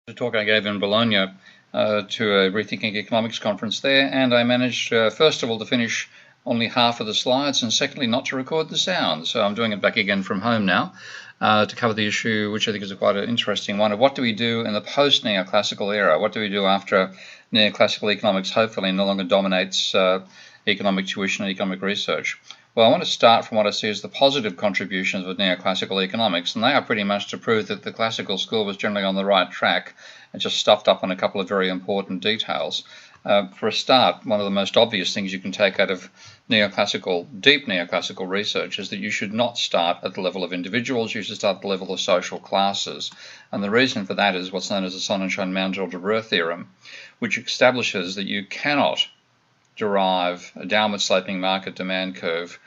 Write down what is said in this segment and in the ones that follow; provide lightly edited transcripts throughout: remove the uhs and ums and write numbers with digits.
The talk I gave in Bologna to a Rethinking Economics conference there, and I managed, first of all, to finish only half of the slides, and secondly, not to record the sound. So I'm doing it back again from home now to cover the issue, which I think is quite an interesting one, of what do we do in the post-Neoclassical era? What do we do after Neoclassical economics hopefully no longer dominates economic tuition and economic research? Well, I want to start from what I see as the positive contributions of neoclassical economics, and they are pretty much to prove that the classical school was generally on the right track and just stuffed up on a couple of very important details. For a start, one of the most obvious things you can take out of deep neoclassical research is that you should not start at the level of individuals, you should start at the level of social classes. And the reason for that is what's known as the Sonnenschein-Mantel-de-Breuer theorem, which establishes that you cannot derive a downward sloping market demand curve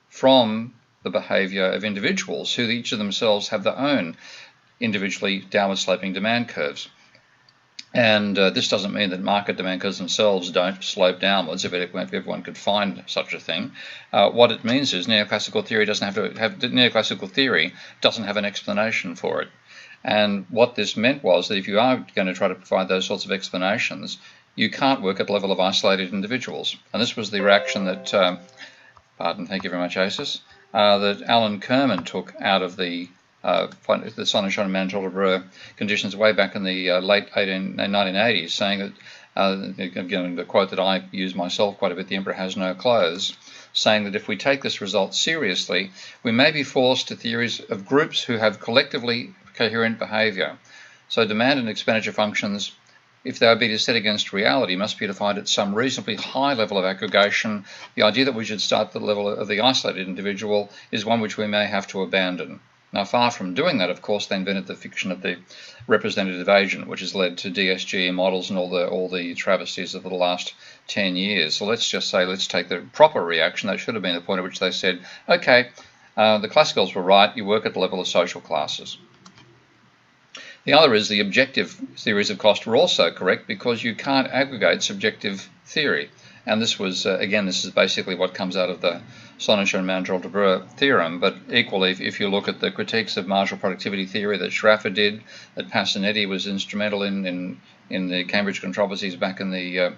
from the behavior of individuals who each of themselves have their own individually downward sloping demand curves. And this doesn't mean that market demand curves themselves don't slope downwards if everyone could find such a thing. What it means is neoclassical theory doesn't have an explanation for it. And what this meant was that if you are going to try to provide those sorts of explanations, you can't work at the level of isolated individuals. And this was the reaction that, thank you very much, Asis, that Alan Kerman took out of the Sonnenschein-Mantel-de-Breuer conditions way back in the late 1980s, saying that, again, the quote that I use myself quite a bit, the emperor has no clothes, saying that if we take this result seriously, we may be forced to theories of groups who have collectively coherent behavior. So demand and expenditure functions, if they are be set against reality, must be defined at some reasonably high level of aggregation. The idea that we should start at the level of the isolated individual is one which we may have to abandon. Now, far from doing that, of course, they invented the fiction of the representative agent, which has led to DSGE models and all the travesties of the last 10 years. So let's just say, let's take the proper reaction. That should have been the point at which they said, okay, the classicals were right, you work at the level of social classes. The other is the objective theories of cost were also correct because you can't aggregate subjective theory. And this was, again, this is basically what comes out of the Sonnenschein-Mantel-de-Breuer theorem, but equally, if you look at the critiques of marginal productivity theory that Schrafer did, that Passanetti was instrumental in the Cambridge controversies back in the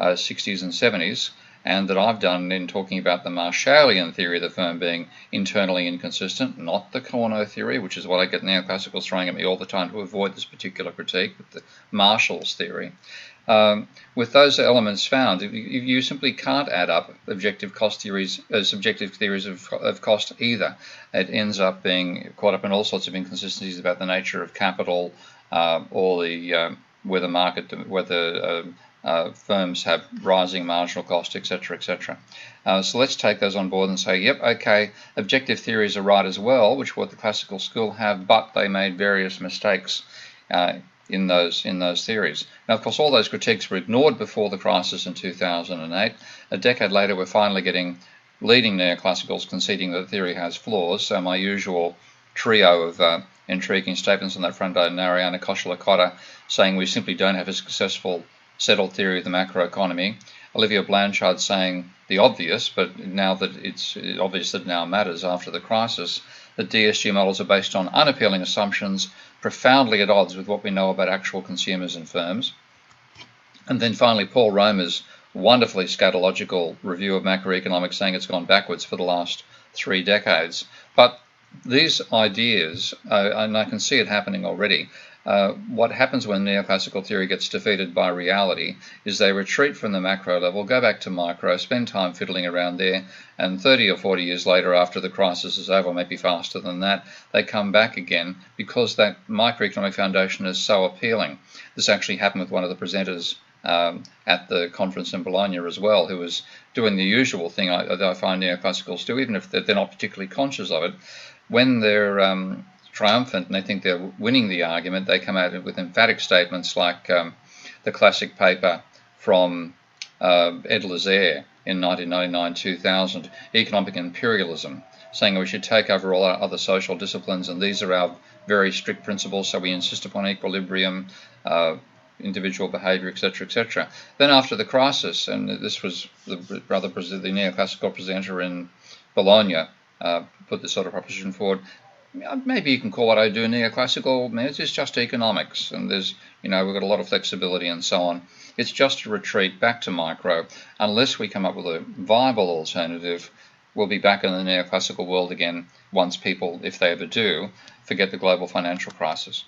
60s and 70s, and that I've done in talking about the Marshallian theory of the firm being internally inconsistent, not the Corno theory, which is what I get neoclassicals throwing at me all the time to avoid this particular critique, but the Marshall's theory. With those elements found, you simply can't add up objective cost theories, subjective theories of cost either. It ends up being caught up in all sorts of inconsistencies about the nature of capital, or whether firms have rising marginal cost, etc., etc. So let's take those on board and say, yep, okay, objective theories are right as well, which what the classical school have, but they made various mistakes in those theories. Now, of course, all those critiques were ignored before the crisis in 2008. A decade later, we're finally getting leading neoclassicals conceding that the theory has flaws. So my usual trio of intriguing statements on that front are Narayana Koshalakotta saying we simply don't have a successful settled theory of the macroeconomy. Olivia Blanchard saying the obvious, but now that it's obvious that now matters after the crisis, that DSG models are based on unappealing assumptions, profoundly at odds with what we know about actual consumers and firms. And then finally, Paul Romer's wonderfully scatological review of macroeconomics saying it's gone backwards for the last 3 decades. But these ideas, and I can see it happening already, what happens when neoclassical theory gets defeated by reality is they retreat from the macro level, go back to micro, spend time fiddling around there, and 30 or 40 years later, after the crisis is over, maybe faster than that, they come back again because that microeconomic foundation is so appealing. This actually happened with one of the presenters at the conference in Bologna as well, who was doing the usual thing that I find neoclassicals do, even if they're not particularly conscious of it. When they're triumphant and they think they're winning the argument, they come out with emphatic statements like the classic paper from Ed Lazaire in 1999-2000, Economic Imperialism, saying we should take over all our other social disciplines and these are our very strict principles, so we insist upon equilibrium, individual behaviour, etc., etc. Then after the crisis, and this was the neoclassical presenter in Bologna put this sort of proposition forward, maybe you can call what I do neoclassical. It's just economics, and there's, we've got a lot of flexibility and so on. It's just a retreat back to micro. Unless we come up with a viable alternative, we'll be back in the neoclassical world again once people, if they ever do, forget the global financial crisis.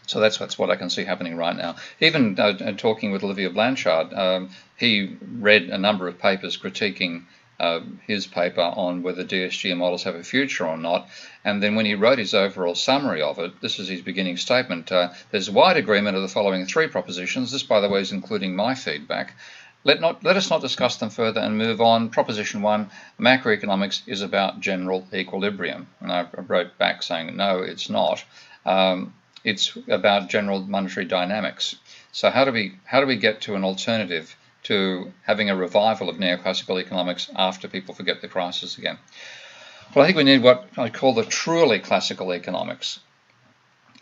So that's what I can see happening right now. Even talking with Olivier Blanchard, he read a number of papers critiquing his paper on whether DSG models have a future or not, and then when he wrote his overall summary of it, this is his beginning statement: there's wide agreement of the following three propositions. This, by the way, is including my feedback. Let us not discuss them further and move on. Proposition 1, macroeconomics is about general equilibrium. And I wrote back saying, no, it's not. It's about general monetary dynamics. So how do we get to an alternative to having a revival of neoclassical economics after people forget the crisis again? Well, I think we need what I call the truly classical economics,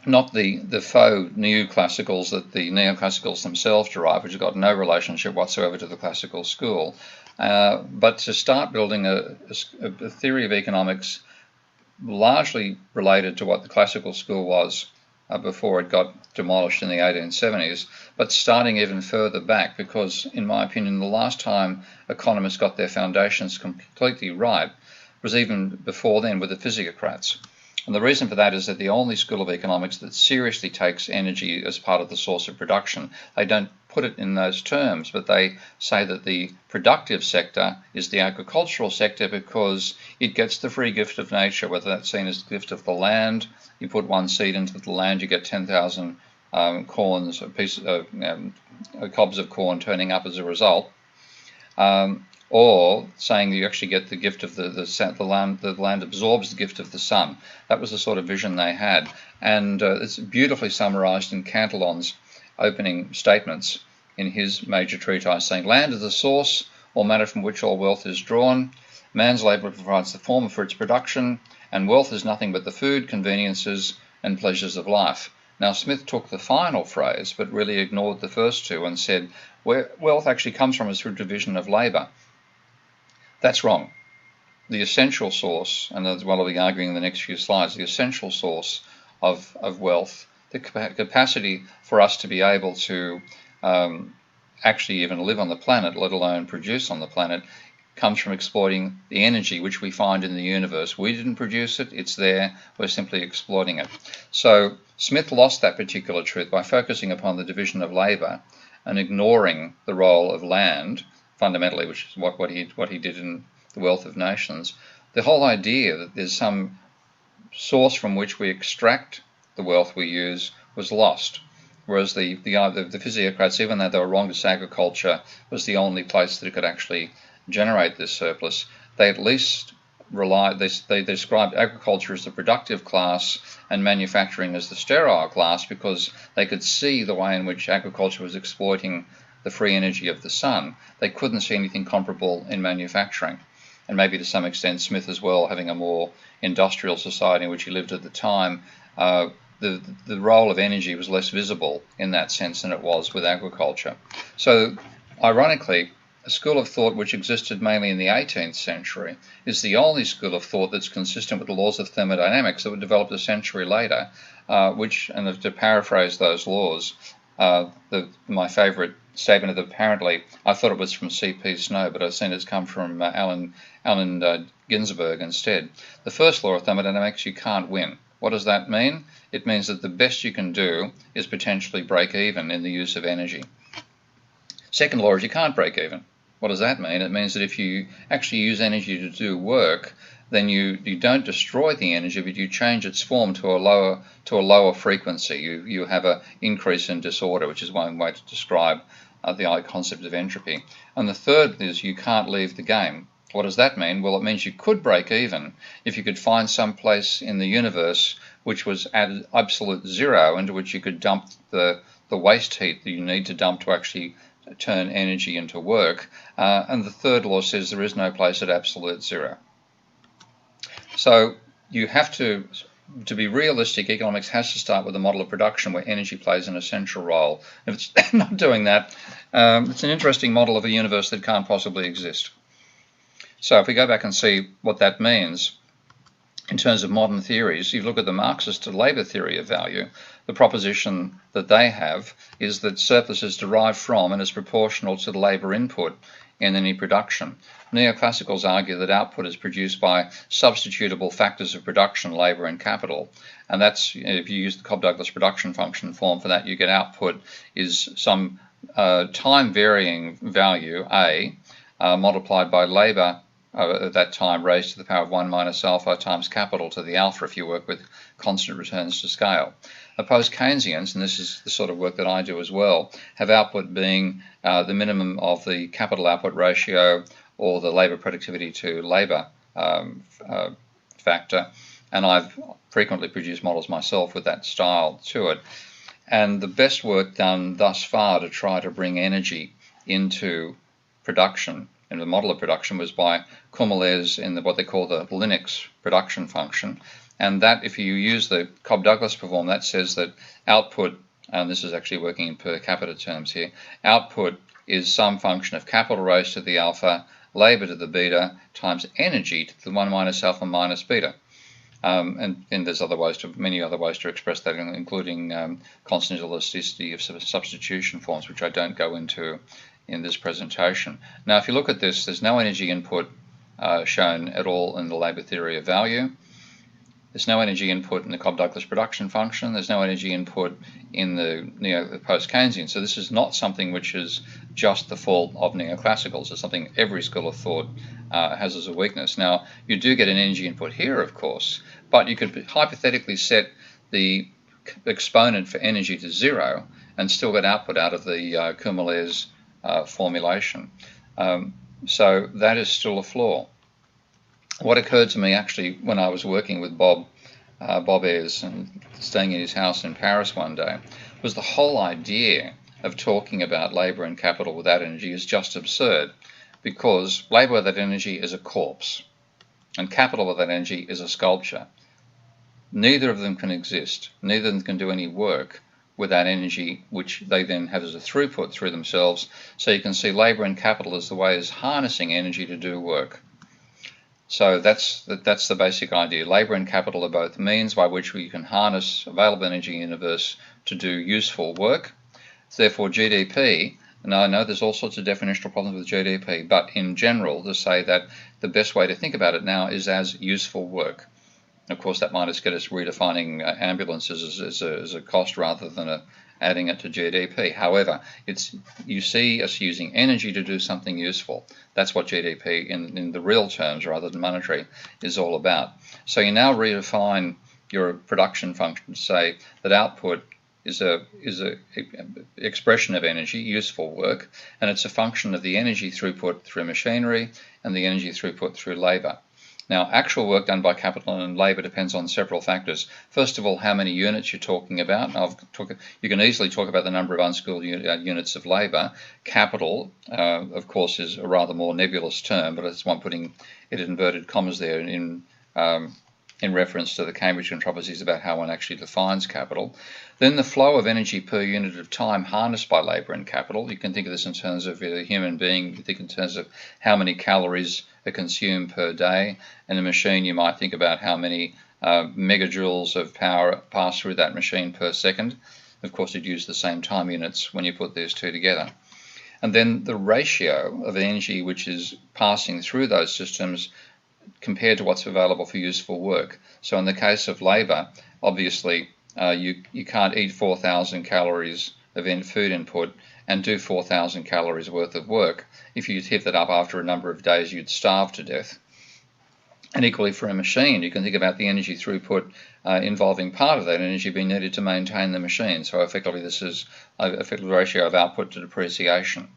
not the faux neoclassicals that the neoclassicals themselves derive, which have got no relationship whatsoever to the classical school, but to start building a theory of economics largely related to what the classical school was before it got demolished in the 1870s, but starting even further back, because in my opinion the last time economists got their foundations completely right was even before then with the physiocrats. And the reason for that is that the only school of economics that seriously takes energy as part of the source of production, they don't put it in those terms, but they say that the productive sector is the agricultural sector because it gets the free gift of nature, whether that's seen as the gift of the land. You put one seed into the land, you get 10,000 corns, cobs of corn turning up as a result. Or saying you actually get the gift of the land. The land absorbs the gift of the sun. That was the sort of vision they had, and it's beautifully summarised in Cantillon's opening statements in his major treatise, saying, "Land is the source or matter from which all wealth is drawn. Man's labour provides the form for its production, and wealth is nothing but the food, conveniences, and pleasures of life." Now, Smith took the final phrase, but really ignored the first two and said, where wealth actually comes from is through division of labour. That's wrong. The essential source, and as well I'll be arguing in the next few slides, the essential source of wealth, the capacity for us to be able to actually even live on the planet, let alone produce on the planet, comes from exploiting the energy which we find in the universe. We didn't produce it, it's there, we're simply exploiting it. So Smith lost that particular truth by focusing upon the division of labour and ignoring the role of land, fundamentally, which is what he did in The Wealth of Nations. The whole idea that there's some source from which we extract the wealth we use was lost. Whereas the physiocrats, even though they were wrong to say agriculture was the only place that it could actually generate this surplus, they at least they described agriculture as the productive class and manufacturing as the sterile class, because they could see the way in which agriculture was exploiting the free energy of the sun. They couldn't see anything comparable in manufacturing. And maybe to some extent Smith as well, having a more industrial society in which he lived at the time, the role of energy was less visible in that sense than it was with agriculture. So ironically, a school of thought which existed mainly in the 18th century is the only school of thought that's consistent with the laws of thermodynamics that were developed a century later, which, and to paraphrase those laws, my favourite statement of apparently, I thought it was from C.P. Snow, but I've seen it's come from Allen Ginsberg instead. The first law of thermodynamics: you can't win. What does that mean? It means that the best you can do is potentially break even in the use of energy. Second law is you can't break even. What does that mean? It means that if you actually use energy to do work, then you don't destroy the energy, but you change its form to a lower frequency. You have an increase in disorder, which is one way to describe the concept of entropy. And the third is you can't leave the game. What does that mean? Well, it means you could break even if you could find some place in the universe which was at absolute zero, into which you could dump the waste heat that you need to dump to actually turn energy into work. And the third law says there is no place at absolute zero. So you have to be realistic, economics has to start with a model of production where energy plays an essential role. If it's not doing that, it's an interesting model of a universe that can't possibly exist. So if we go back and see what that means, in terms of modern theories, you look at the Marxist labour theory of value, the proposition that they have is that surplus is derived from and is proportional to the labour input in any production. Neoclassicals argue that output is produced by substitutable factors of production, labour and capital, and that's, if you use the Cobb-Douglas production function form for that, you get output is some time-varying value, A, multiplied by labour at that time raised to the power of 1 minus alpha times capital to the alpha if you work with constant returns to scale. Opposed Keynesians, and this is the sort of work that I do as well, have output being the minimum of the capital output ratio or the labour productivity to labour factor, and I've frequently produced models myself with that style to it. And the best work done thus far to try to bring energy into production, in the model of production, was by Coumelez in what they call the Linux production function. And that, if you use the Cobb-Douglas form, that says that output, and this is actually working in per capita terms here, output is some function of capital raised to the alpha, labour to the beta, times energy to the 1 minus alpha minus beta. And there's many other ways to express that, including constant elasticity of substitution forms, which I don't go into in this presentation. Now, if you look at this, there's no energy input shown at all in the labour theory of value. There's no energy input in the Cobb-Douglas production function. There's no energy input in the post-Keynesian. So this is not something which is just the fault of neoclassicals. It's something every school of thought has as a weakness. Now, you do get an energy input here, of course, but you could hypothetically set the exponent for energy to 0 and still get output out of the Coumelez formulation. So that is still a flaw. What occurred to me actually when I was working with Bob Ayres and staying in his house in Paris one day was the whole idea of talking about labour and capital without energy is just absurd, because labour without energy is a corpse and capital without energy is a sculpture. Neither of them can exist. Neither of them can do any work without energy, which they then have as a throughput through themselves. So you can see labour and capital as the way is harnessing energy to do work. So that's the basic idea. Labour and capital are both means by which we can harness available energy in the universe to do useful work. Therefore, GDP, and I know there's all sorts of definitional problems with GDP, but in general, to say that the best way to think about it now is as useful work. Of course, that might just get us redefining ambulances as a cost rather than adding it to GDP. However, you see us using energy to do something useful. That's what GDP in the real terms rather than monetary is all about. So you now redefine your production function to say that output is a expression of energy, useful work, and it's a function of the energy throughput through machinery and the energy throughput through labour. Now, actual work done by capital and labour depends on several factors. First of all, how many units you're talking about. You can easily talk about the number of unskilled units of labour. Capital, of course, is a rather more nebulous term, but it's one putting it in inverted commas there in reference to the Cambridge controversies about how one actually defines capital. Then the flow of energy per unit of time harnessed by labour and capital. You can think of this in terms of a human being. You can think in terms of how many calories are consumed per day. In a machine, you might think about how many megajoules of power pass through that machine per second. Of course, you'd use the same time units when you put these two together. And then the ratio of energy which is passing through those systems compared to what's available for useful work. So in the case of labour, obviously you can't eat 4,000 calories of food input and do 4,000 calories worth of work. If you hit that up after a number of days, you'd starve to death. And equally for a machine, you can think about the energy throughput involving part of that energy being needed to maintain the machine. So effectively this is a ratio of output to depreciation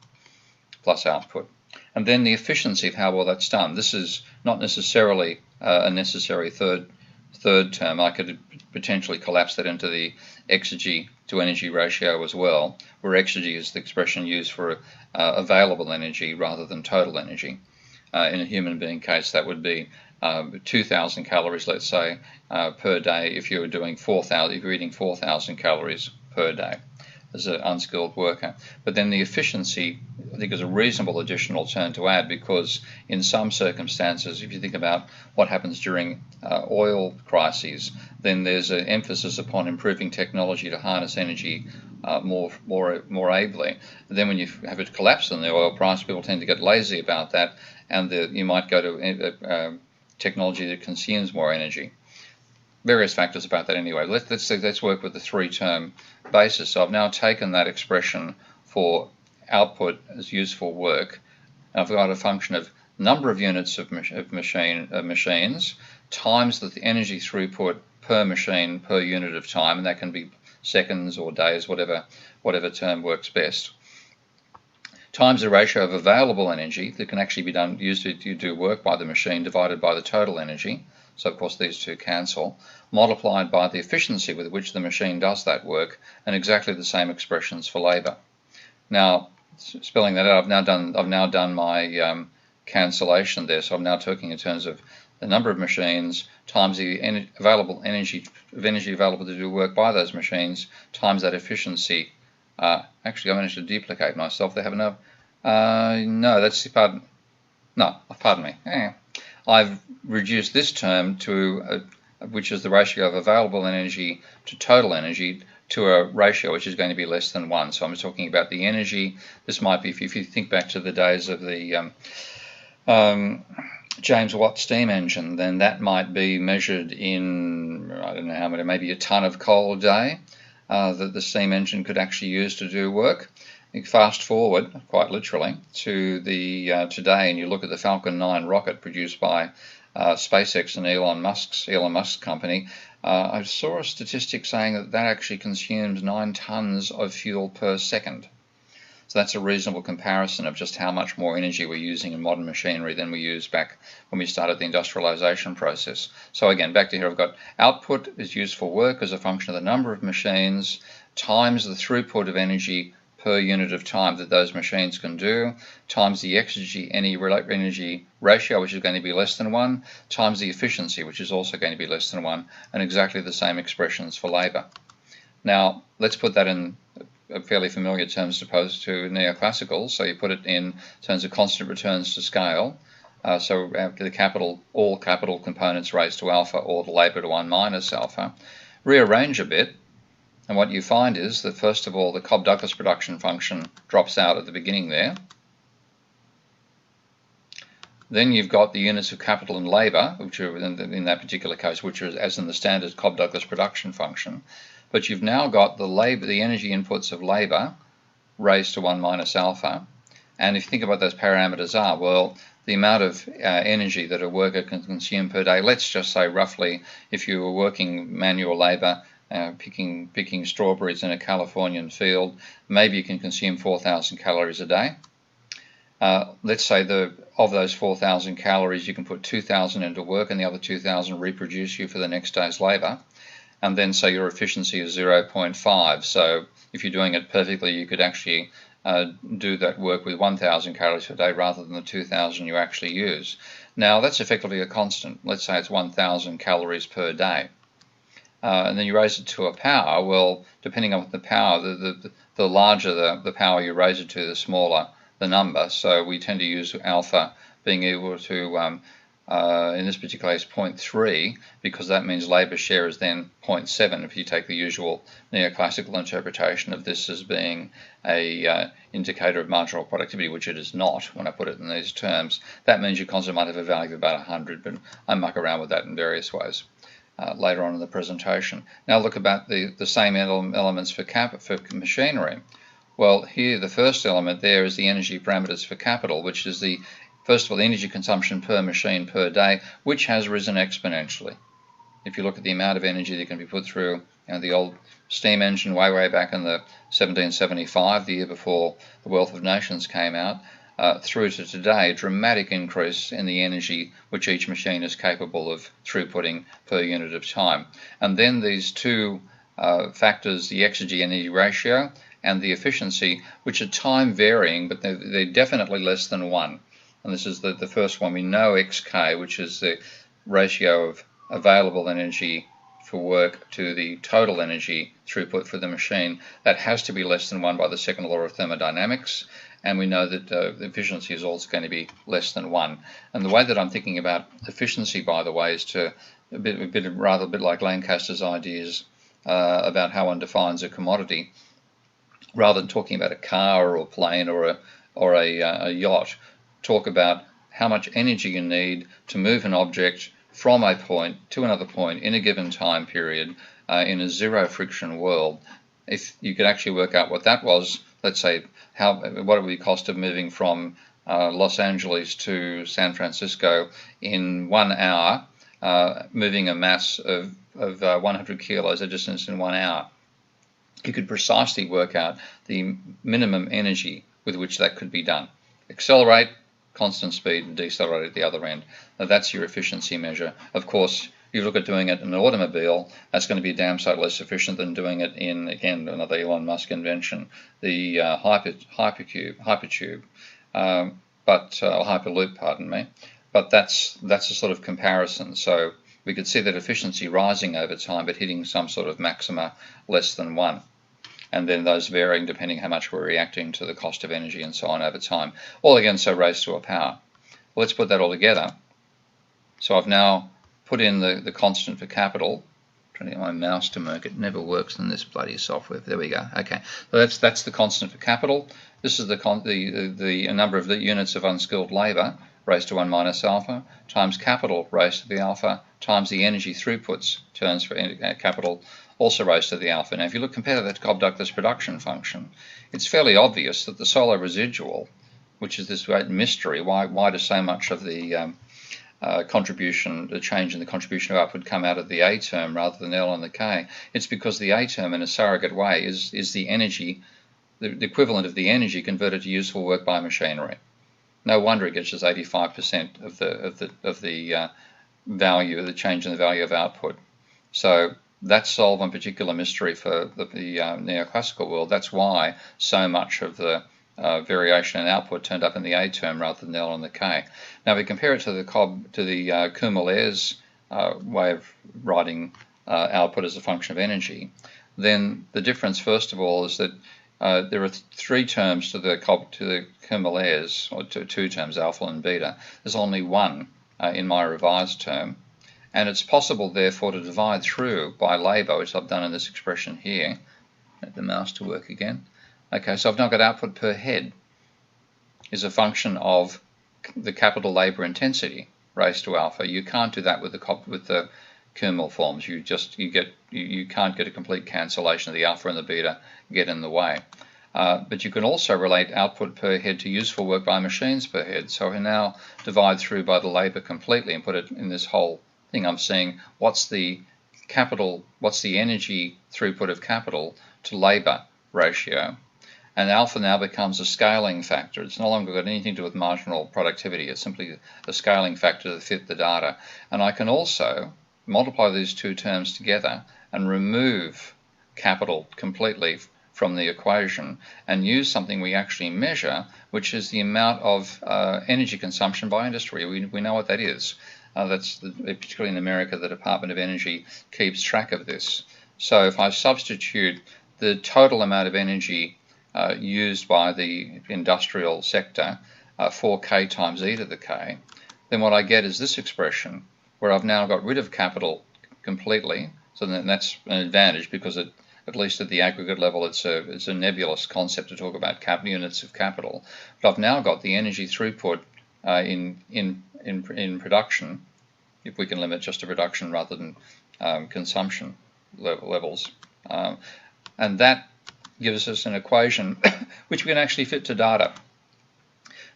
plus output. And then the efficiency of how well that's done. This is not necessarily a necessary third term. I could potentially collapse that into the exergy to energy ratio as well, where exergy is the expression used for available energy rather than total energy. In a human being case, that would be 2,000 calories, let's say, per day if you were doing 4,000, if you're eating 4,000 calories per day. as an unskilled worker. But then the efficiency, I think, is a reasonable additional term to add, because in some circumstances, if you think about what happens during oil crises, then there's an emphasis upon improving technology to harness energy more ably. And then when you have a collapse in the oil price, people tend to get lazy about that, and you might go to technology that consumes more energy. Various factors about that anyway. Let's work with the three-term basis. So I've now taken that expression for output as useful work, and I've got a function of number of units of machines times the energy throughput per machine per unit of time, and that can be seconds or days, whatever term works best, times the ratio of available energy that can actually be used to do work by the machine divided by the total energy. So of course these two cancel, multiplied by the efficiency with which the machine does that work, and exactly the same expressions for labour. Now, spelling that out, I've now done my cancellation there. So I'm now talking in terms of the number of machines times the available energy available to do work by those machines times that efficiency. Actually, I managed to duplicate myself. They have enough. No, that's pardon. No, pardon me. I've reduced this term to which is the ratio of available energy to total energy, to a ratio which is going to be less than 1. So I'm talking about the energy. This might be, if you think back to the days of the James Watt steam engine, then that might be measured in, I don't know how many, maybe a ton of coal a day that the steam engine could actually use to do work. You fast forward, quite literally, to the today, and you look at the Falcon 9 rocket produced by SpaceX and Elon Musk's company. I saw a statistic saying that actually consumes 9 tons of fuel per second. So that's a reasonable comparison of just how much more energy we're using in modern machinery than we used back when we started the industrialization process. So again, back to here, I've got output is useful work as a function of the number of machines times the throughput of energy per unit of time that those machines can do, times the energy ratio, which is going to be less than 1, times the efficiency, which is also going to be less than 1, and exactly the same expressions for labour. Now, let's put that in fairly familiar terms opposed to neoclassical. So you put it in terms of constant returns to scale. So after all capital components raised to alpha, or the labour to 1 minus alpha. Rearrange a bit, and what you find is that first of all the Cobb-Douglas production function drops out at the beginning there. Then you've got the units of capital and labour, which are in that particular case, which are as in the standard Cobb-Douglas production function. But you've now got the energy inputs of labour raised to 1 minus alpha. And if you think about what those parameters are, well, the amount of energy that a worker can consume per day, let's just say roughly, if you were working manual labour, picking strawberries in a Californian field, maybe you can consume 4,000 calories a day. Let's say of those 4,000 calories, you can put 2,000 into work and the other 2,000 reproduce you for the next day's labour. And then say your efficiency is 0.5. So if you're doing it perfectly, you could actually do that work with 1,000 calories per day rather than the 2,000 you actually use. Now that's effectively a constant. Let's say it's 1,000 calories per day. And then you raise it to a power. Well, depending on the power, the larger the power you raise it to, the smaller the number. So we tend to use alpha being able to in this particular case 0.3, because that means labour share is then 0.7 if you take the usual neoclassical interpretation of this as being a indicator of marginal productivity, which it is not when I put it in these terms. That means your constant might have a value of about 100, but I muck around with that in various ways later on in the presentation. Now look about the same elements for machinery. Well, here the first element there is the energy parameters for capital, which is first of all, the energy consumption per machine per day, which has risen exponentially. If you look at the amount of energy that can be put through the old steam engine way back in the 1775, the year before The Wealth of Nations came out, through to today, a dramatic increase in the energy which each machine is capable of throughputting per unit of time. And then these two factors, the exergy energy ratio and the efficiency, which are time varying, but they're definitely less than 1. And this is the first one. We know xk, which is the ratio of available energy for work to the total energy throughput for the machine, that has to be less than 1 by the second law of thermodynamics. And we know that the efficiency is also going to be less than 1. And the way that I'm thinking about efficiency, by the way, is to a bit like Lancaster's ideas about how one defines a commodity. Rather than talking about a car or a plane or a yacht, talk about how much energy you need to move an object from a point to another point in a given time period in a zero friction world. If you could actually work out what that was, let's say what it would cost of moving from Los Angeles to San Francisco in 1 hour, moving a mass of 100 kilos a distance in 1 hour, you could precisely work out the minimum energy with which that could be done. Accelerate, constant speed, and decelerate at the other end. Now that's your efficiency measure. Of course, you look at doing it in an automobile, that's going to be damn sight less efficient than doing it in, again, another Elon Musk invention, the hypertube, hyperloop, pardon me. But that's a sort of comparison. So we could see that efficiency rising over time, but hitting some sort of maxima less than 1. And then those varying depending how much we're reacting to the cost of energy and so on over time. All again, so raised to a power. Well, let's put that all together. So I've now put in the constant for capital. I'm trying to get my mouse to work. It never works in this bloody software. There we go. Okay, so that's the constant for capital. This is the number of the units of unskilled labour raised to 1 minus alpha times capital raised to the alpha times the energy throughputs terms for capital also raised to the alpha. Now, if you compare that to Cobb-Douglas production function, it's fairly obvious that the solar residual, which is this great mystery, why does so much of the the change in the contribution of output come out of the A term rather than L and the K? It's because the A term in a surrogate way is the energy, the equivalent of the energy converted to useful work by machinery. No wonder it gets us 85% of the value, the change in the value of output. So that's solved one particular mystery for the neoclassical world. That's why so much of the variation in output turned up in the A term rather than L and the K. Now, if we compare it to the Kummer-Ayres way of writing output as a function of energy, then the difference, first of all, is that there are 3 terms to the Kummer-Ayres, or 2 terms, alpha and beta. There's only 1 in my revised term, and it's possible, therefore, to divide through by labour, which I've done in this expression here. Get the mouse to work again. Okay, so I've now got output per head is a function of the capital labour intensity raised to alpha. You can't do that with the Kummer forms. You can't get a complete cancellation of the alpha and the beta get in the way. But you can also relate output per head to useful work by machines per head. So we now divide through by the labour completely and put it in this whole thing. I'm seeing what's the energy throughput of capital to labour ratio. And alpha now becomes a scaling factor. It's no longer got anything to do with marginal productivity. It's simply a scaling factor to fit the data. And I can also multiply these 2 terms together and remove capital completely from the equation and use something we actually measure, which is the amount of energy consumption by industry. We know what that is. Particularly in America, the Department of Energy keeps track of this. So if I substitute the total amount of energy used by the industrial sector, 4K times e to the k, then what I get is this expression, where I've now got rid of capital completely. So then that's an advantage, because at least at the aggregate level, it's a nebulous concept to talk about units of capital. But I've now got the energy throughput in production, if we can limit just to production rather than consumption levels, and that gives us an equation which we can actually fit to data.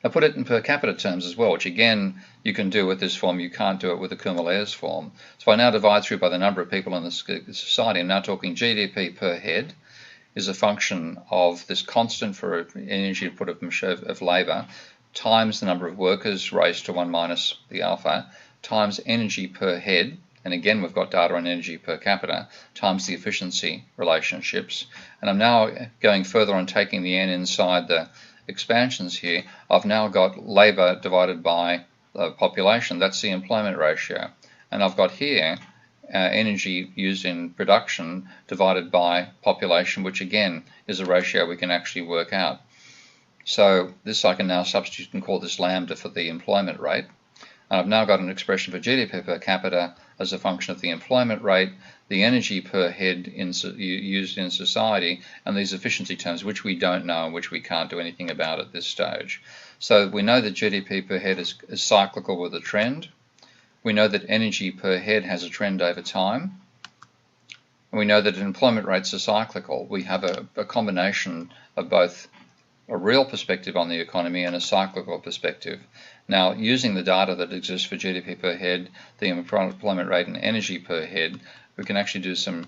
I put it in per capita terms as well, which again you can do with this form. You can't do it with the Kummer-Ayres form. So I now divide through by the number of people in the society. I'm now talking GDP per head is a function of this constant for energy output of labour times the number of workers raised to 1 minus the alpha times energy per head. And again, we've got data on energy per capita times the efficiency relationships. And I'm now going further on, taking the n inside the expansions here. I've now got labour divided by the population. That's the employment ratio. And I've got here energy used in production divided by population, which again is a ratio we can actually work out. So this I can now substitute and call this lambda for the employment rate. And I've now got an expression for GDP per capita as a function of the employment rate, the energy per head used in society, and these efficiency terms, which we don't know and which we can't do anything about at this stage. So we know that GDP per head is cyclical with a trend. We know that energy per head has a trend over time. And we know that employment rates are cyclical. We have a combination of both a real perspective on the economy and a cyclical perspective. Now, using the data that exists for GDP per head, the employment rate and energy per head, we can actually do some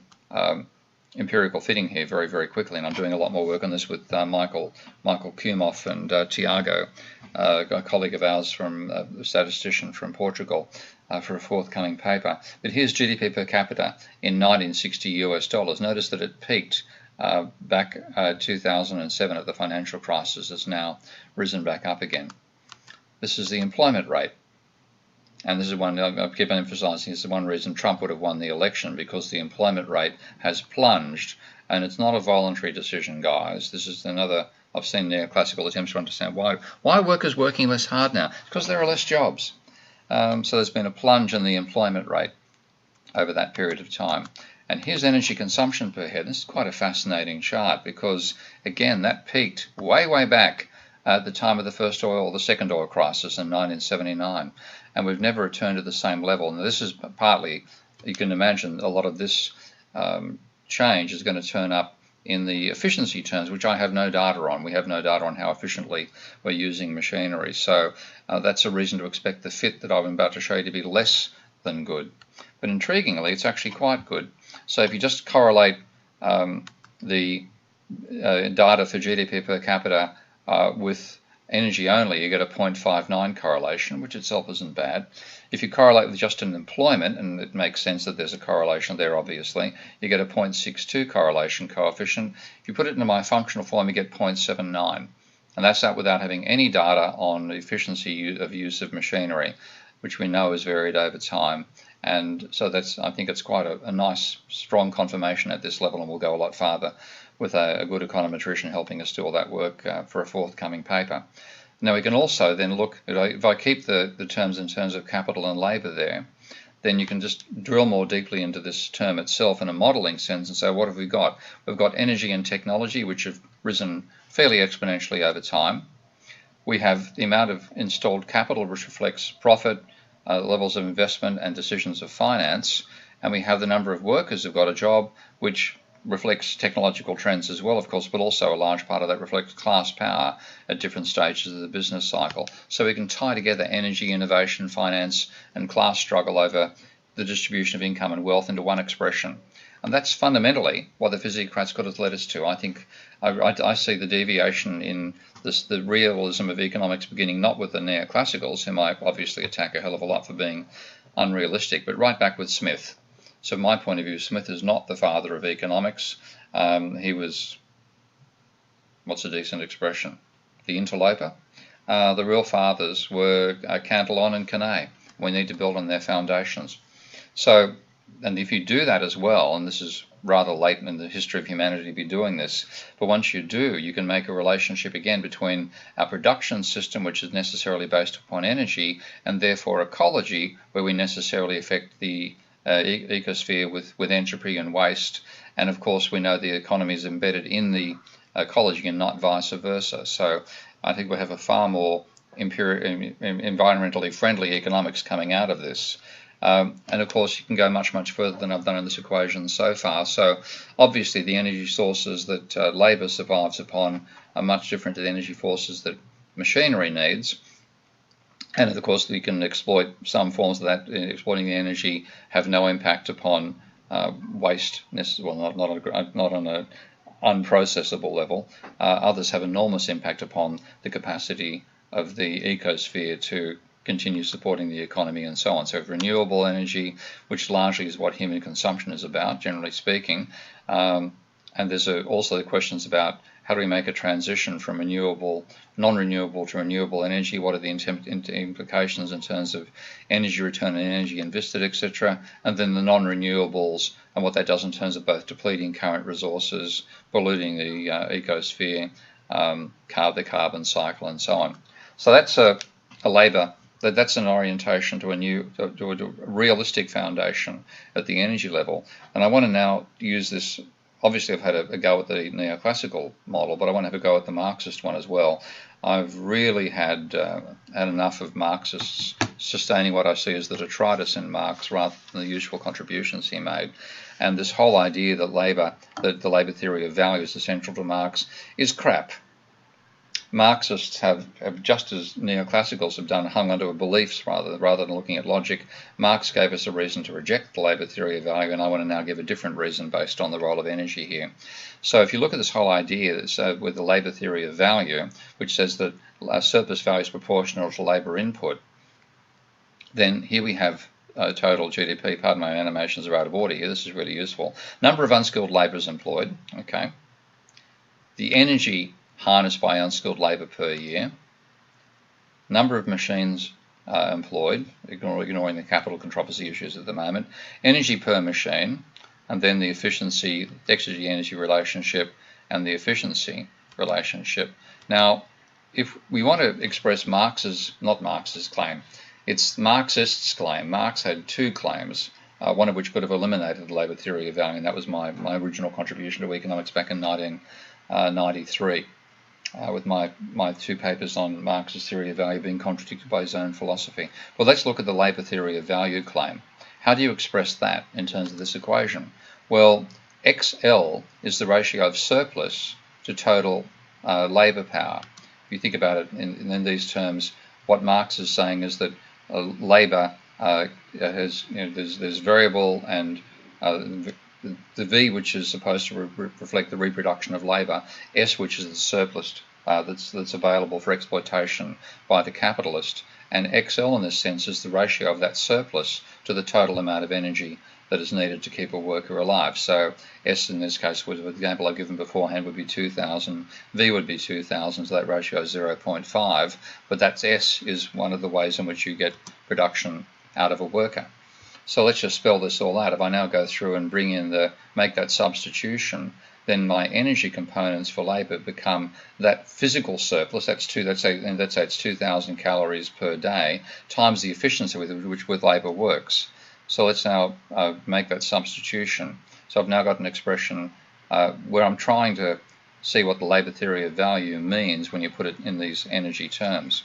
empirical fitting here very, very quickly. And I'm doing a lot more work on this with Michael Kumoff and Tiago, a colleague of ours, a statistician from Portugal, for a forthcoming paper. But here's GDP per capita in 1960 US dollars. Notice that it peaked back 2007 at the financial crisis. Has now risen back up again. This is the employment rate. And this is one, I keep on emphasizing, this is one reason Trump would have won the election, because the employment rate has plunged. And it's not a voluntary decision, guys. This is another, I've seen neoclassical attempts to understand why are workers working less hard now? Because there are less jobs. So there's been a plunge in the employment rate over that period of time. And here's energy consumption per head. This is quite a fascinating chart because, again, that peaked way, way back at the time of the first oil or the second oil crisis in 1979. And we've never returned to the same level. And this is partly, you can imagine, a lot of this change is going to turn up in the efficiency terms, which I have no data on. We have no data on how efficiently we're using machinery. So that's a reason to expect the fit that I'm about to show you to be less than good. But intriguingly, it's actually quite good. So if you just correlate the data for GDP per capita with energy only, you get a 0.59 correlation, which itself isn't bad. If you correlate with just an employment, and it makes sense that there's a correlation there obviously, you get a 0.62 correlation coefficient. If you put it into my functional form, you get 0.79. And that's that without having any data on the efficiency of use of machinery, which we know is varied over time. And so I think it's quite a nice, strong confirmation at this level, and we'll go a lot farther with a good econometrician helping us do all that work for a forthcoming paper. Now we can also then look, if I keep the terms in terms of capital and labour there, then you can just drill more deeply into this term itself in a modelling sense and say, what have we got? We've got energy and technology, which have risen fairly exponentially over time. We have the amount of installed capital, which reflects profit, levels of investment and decisions of finance, and we have the number of workers who've got a job, which reflects technological trends as well, of course, but also a large part of that reflects class power at different stages of the business cycle. So we can tie together energy, innovation, finance, and class struggle over the distribution of income and wealth into one expression. And that's fundamentally what the physiocrats could have led us to. I think I see the deviation in the realism of economics beginning not with the neoclassicals, whom I obviously attack a hell of a lot for being unrealistic, but right back with Smith. So from my point of view, Smith is not the father of economics. He was, what's a decent expression? The interloper. The real fathers were Cantillon and Quesnay. We need to build on their foundations. So, and if you do that as well, and this is rather late in the history of humanity to be doing this, but once you do, you can make a relationship again between our production system, which is necessarily based upon energy, and therefore ecology, where we necessarily affect the ecosphere with entropy and waste. And of course, we know the economy is embedded in the ecology and not vice versa. So I think we have a far more environmentally friendly economics coming out of this. And of course, you can go much, much further than I've done in this equation so far. So obviously, the energy sources that labour survives upon are much different to the energy forces that machinery needs. And of course, we can exploit some forms of that. Exploiting the energy have no impact upon waste, well, not on an unprocessable level. Others have enormous impact upon the capacity of the ecosphere to continue supporting the economy and so on. So renewable energy, which largely is what human consumption is about, generally speaking. And there's also questions about how do we make a transition from non-renewable to renewable energy? What are the implications in terms of energy return and energy invested, etc.? And then the non-renewables and what that does in terms of both depleting current resources, polluting the ecosphere, the carbon cycle, and so on. So that's a labour. That's an orientation to a realistic foundation at the energy level. And I want to now use this. Obviously, I've had a go at the neoclassical model, but I want to have a go at the Marxist one as well. I've really had enough of Marxists sustaining what I see as the detritus in Marx rather than the useful contributions he made. And this whole idea that the labour theory of value is essential to Marx is crap. Marxists have just as neoclassicals have done, hung onto beliefs rather than looking at logic. Marx gave us a reason to reject the labour theory of value, and I want to now give a different reason based on the role of energy here. So if you look at this whole idea with the labour theory of value, which says that surplus value is proportional to labour input, then here we have total GDP. Pardon my animations are out of order here. This is really useful. Number of unskilled labourers employed. Okay. The energy harnessed by unskilled labour per year, number of machines employed, ignoring the capital controversy issues at the moment, energy per machine, and then the efficiency, exergy-energy relationship, and the efficiency relationship. Now, if we want to express not Marx's claim, it's Marxists' claim. Marx had two claims, one of which could have eliminated the labour theory of value, and that was my original contribution to economics back in 1993. With my two papers on Marx's theory of value being contradicted by his own philosophy. Well, let's look at the labour theory of value claim. How do you express that in terms of this equation? Well, XL is the ratio of surplus to total labour power. If you think about it in these terms, what Marx is saying is that labour has, there's variable and the V, which is supposed to reflect the reproduction of labour, S, which is the surplus that's available for exploitation by the capitalist, and XL in this sense is the ratio of that surplus to the total amount of energy that is needed to keep a worker alive. So S in this case, with the example I've given beforehand, would be 2,000, V would be 2,000, so that ratio is 0.5, but that's S is one of the ways in which you get production out of a worker. So let's just spell this all out. If I now go through and make that substitution, then my energy components for labour become that physical surplus, let's say it's 2,000 calories per day, times the efficiency with which labour works. So let's now make that substitution. So I've now got an expression where I'm trying to see what the labour theory of value means when you put it in these energy terms.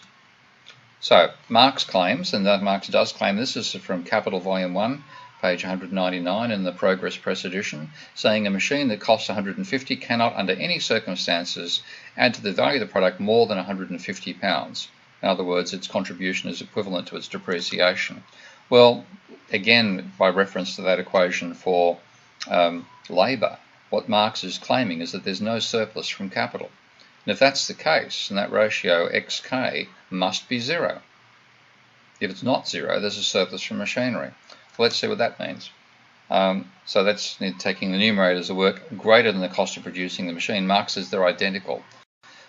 So Marx claims, and that Marx does claim, this is from Capital Volume 1, page 199 in the Progress Press edition, saying a machine that costs 150 cannot under any circumstances add to the value of the product more than £150. In other words, its contribution is equivalent to its depreciation. Well, again, by reference to that equation for labour, what Marx is claiming is that there's no surplus from capital. And if that's the case, then that ratio xk must be 0. If it's not 0, there's a surplus from machinery. Well, let's see what that means. So that's taking the numerators of work greater than the cost of producing the machine. Marx says they're identical.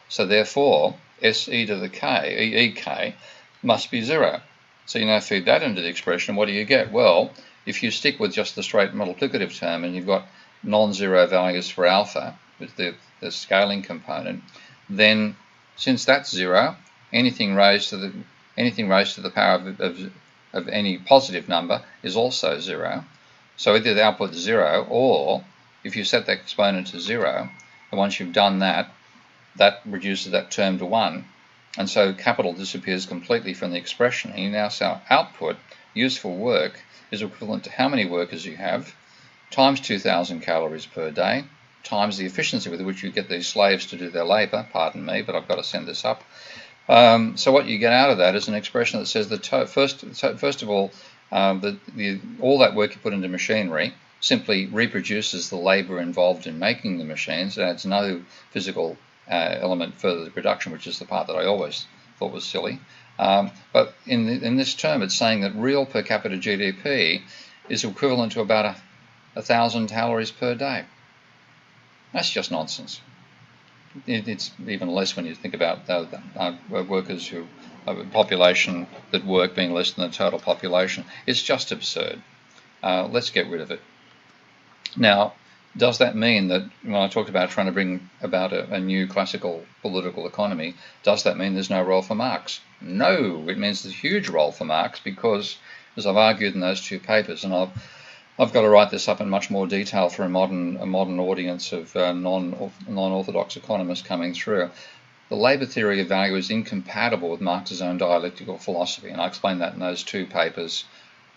So therefore, SE to the K, EK, must be 0. So you now feed that into the expression. What do you get? Well, if you stick with just the straight multiplicative term and you've got non-zero values for alpha, with the scaling component, then since that's 0, anything raised to the power of any positive number is also 0. So either the output is 0, or if you set that exponent to 0, and once you've done that, that reduces that term to 1. And so capital disappears completely from the expression. And you now say output, useful work, is equivalent to how many workers you have, times 2,000 calories per day, times the efficiency with which you get these slaves to do their labour. Pardon me, but I've got to send this up. So what you get out of that is an expression that says that first of all, all that work you put into machinery simply reproduces the labour involved in making the machines. It adds no physical element further to production, which is the part that I always thought was silly. But in this term, it's saying that real per capita GDP is equivalent to about 1,000 calories per day. That's just nonsense. it's even less when you think about workers who population that work being less than the total population. It's just absurd. Let's get rid of it. Now, does that mean that when I talked about trying to bring about a new classical political economy, does that mean there's no role for Marx? No, it means there's a huge role for Marx because, as I've argued in those two papers, and I've got to write this up in much more detail for a modern audience of non-orthodox economists coming through. The labour theory of value is incompatible with Marx's own dialectical philosophy, and I explained that in those two papers.